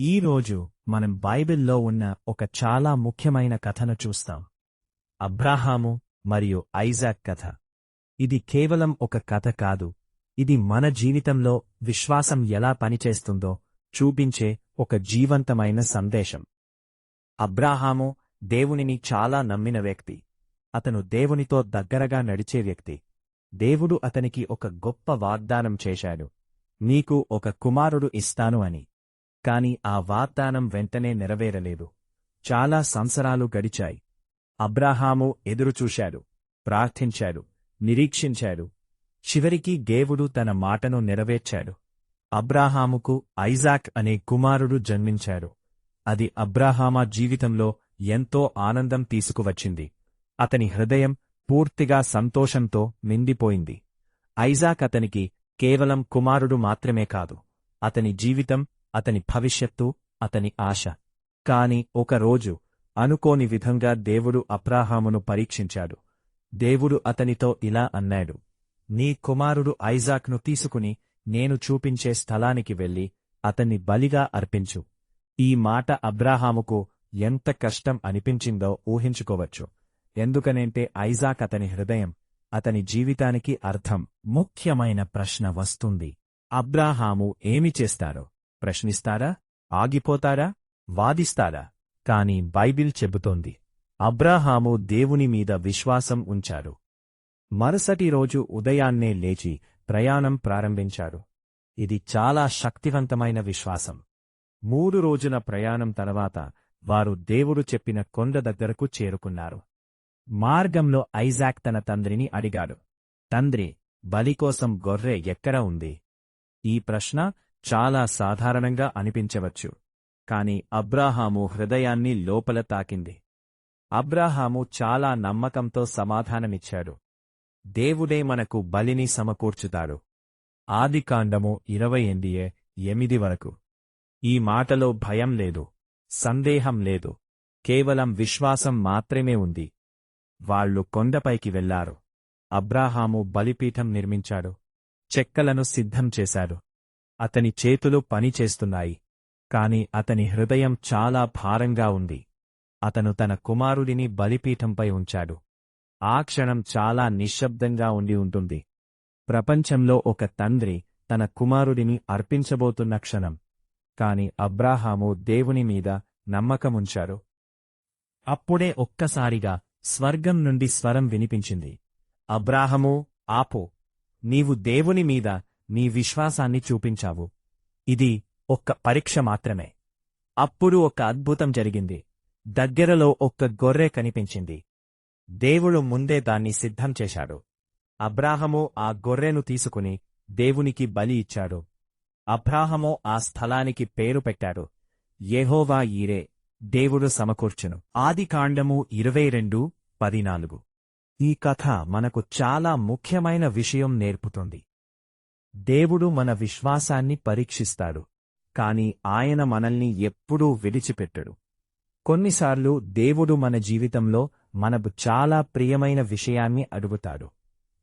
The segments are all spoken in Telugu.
ఈరోజు మనం బైబిల్లో ఉన్న ఒక చాలా ముఖ్యమైన కథను చూస్తాం. అబ్రాహాము మరియు ఐజాక్ కథ. ఇది కేవలం ఒక కథ కాదు, ఇది మన జీవితంలో విశ్వాసం ఎలా పనిచేస్తుందో చూపించే ఒక జీవంతమైన సందేశం. అబ్రాహాము దేవునిని చాలా నమ్మిన వ్యక్తి. అతను దేవునితో దగ్గరగా నడిచే వ్యక్తి. దేవుడు అతనికి ఒక గొప్ప వాగ్దానం చేశాడు, నీకు ఒక కుమారుడు ఇస్తాను అని. కాని ఆ వాగ్దానం వెంటనే నెరవేరలేదు. చాలా సంవత్సరాలు గడిచాయి. అబ్రాహాము ఎదురుచూశాడు, ప్రార్థించాడు, నిరీక్షించాడు. చివరికి దేవుడు తన మాటను నెరవేర్చాడు. అబ్రాహాముకు ఐజాక్ అనే కుమారుడు జన్మించాడు. అది అబ్రాహామా జీవితంలో ఎంతో ఆనందం తీసుకువచ్చింది. అతని హృదయం పూర్తిగా సంతోషంతో నిండిపోయింది. ఐజాక్ అతనికి కేవలం కుమారుడు మాత్రమే కాదు, అతని జీవితం, అతని భవిష్యత్తు, అతని ఆశ. కాని ఒకరోజు అనుకోని విధంగా దేవుడు అబ్రాహామును పరీక్షించాడు. దేవుడు అతనితో ఇలా అన్నాడు, నీ కుమారుడు ఐజాక్ను తీసుకుని నేను చూపించే స్థలానికి వెళ్లి అతన్ని బలిగా అర్పించు. ఈ మాట అబ్రాహాముకు ఎంత కష్టం అనిపించిందో ఊహించుకోవచ్చు. ఎందుకనంటే ఐజాక్ అతని హృదయం, అతని జీవితానికి అర్థం. ముఖ్యమైన ప్రశ్న వస్తుంది, అబ్రాహాము ఏమి చేస్తారో? ప్రశ్నిస్తారా? ఆగిపోతారా? వాదిస్తారా? కాని బైబిల్ చెబుతోంది, అబ్రాహాము దేవుని మీద విశ్వాసం ఉంచాడు. మరుసటి రోజు ఉదయాన్నే లేచి ప్రయాణం ప్రారంభించాడు. ఇది చాలా శక్తివంతమైన విశ్వాసం. 3 రోజుల ప్రయాణం తర్వాత వారు దేవుడు చెప్పిన కొండ దగ్గరకు చేరుకున్నారు. మార్గంలో ఐజాక్ తన తండ్రిని అడిగాడు, తండ్రి, బలికోసం గొర్రె ఎక్కడ ఉంది? ఈ ప్రశ్న చాలా సాధారణంగా అనిపించవచ్చు, కాని అబ్రాహాము హృదయాన్ని లోపల తాకింది. అబ్రాహాము చాలా నమ్మకంతో సమాధానమిచ్చాడు, దేవుడే మనకు బలిని సమకూర్చుతాడు. ఆదికాండము 28:8 వరకు. ఈ మాటలో భయం లేదు, సందేహం లేదు, కేవలం విశ్వాసం మాత్రమే ఉంది. వాళ్లు కొండపైకి వెళ్లారు. అబ్రాహాము బలిపీఠం నిర్మించాడు. చెక్కలను సిద్ధం చేశాడు. అతని చేతులు పనిచేస్తున్నాయి, కాని అతని హృదయం చాలా భారంగా ఉంది. అతను తన కుమారుడిని బలిపీఠంపై ఉంచాడు. ఆ క్షణం చాలా నిశ్శబ్దంగా ఉండి ఉంటుంది. ప్రపంచంలో ఒక తండ్రి తన కుమారుడిని అర్పించబోతున్న క్షణం. కాని అబ్రాహాము దేవుని మీద నమ్మకముంచాడు. అప్పుడే ఒక్కసారిగా స్వర్గం నుండి స్వరం వినిపించింది, అబ్రాహాము, ఆపు! నీవు దేవుని మీద నీ విశ్వాసాన్ని చూపించావు. ఇది ఒక్క పరీక్ష మాత్రమే. అప్పుడు ఒక అద్భుతం జరిగింది. దగ్గరలో ఒక్క గొర్రె కనిపించింది. దేవుడు ముందే దాన్ని సిద్ధం చేశాడు. అబ్రాహాము ఆ గొర్రెను తీసుకుని దేవునికి బలి ఇచ్చాడు. అబ్రాహాము ఆ స్థలానికి పేరు పెట్టాడు, యెహోవా ఈరే, దేవుడు సమకూర్చును. ఆదికాండము 22:14. ఈ కథ మనకు చాలా ముఖ్యమైన విషయం నేర్పుతుంది. దేవుడు మన విశ్వాసాన్ని పరీక్షిస్తాడు, కాని ఆయన మనల్ని ఎప్పుడూ విడిచిపెట్టడు. కొన్నిసార్లు దేవుడు మన జీవితంలో మనకు చాలా ప్రియమైన విషయాన్ని అడుగుతాడు,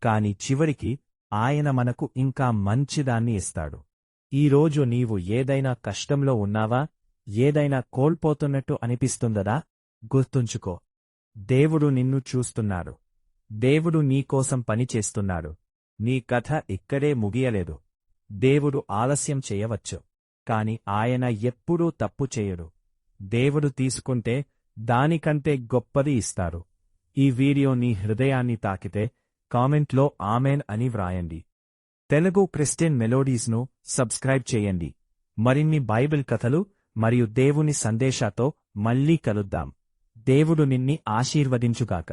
కాని చివరికి ఆయన మనకు ఇంకా మంచిదాన్ని ఇస్తాడు. ఈరోజు నీవు ఏదైనా కష్టంలో ఉన్నావా? ఏదైనా కోల్పోతున్నట్టు అనిపిస్తుందదా? గుర్తుంచుకో, దేవుడు నిన్ను చూస్తున్నాడు. దేవుడు నీకోసం పనిచేస్తున్నాడు. నీ కథ ఇక్కడే ముగియలేదు. దేవుడు ఆలస్యం చేయవచ్చు, కాని ఆయన ఎప్పుడూ తప్పు చేయడు. దేవుడు తీసుకుంటే దానికంటే గొప్పది ఇస్తారు. ఈ వీడియో నీ హృదయాన్ని తాకితే కామెంట్లో ఆమెన్ అని వ్రాయండి. తెలుగు క్రిస్టియన్ మెలోడీస్ను సబ్స్క్రైబ్ చేయండి. మరిన్ని బైబిల్ కథలు మరియు దేవుని సందేశాతో మళ్ళీ కలుద్దాం. దేవుడు నిన్ని ఆశీర్వదించుగాక.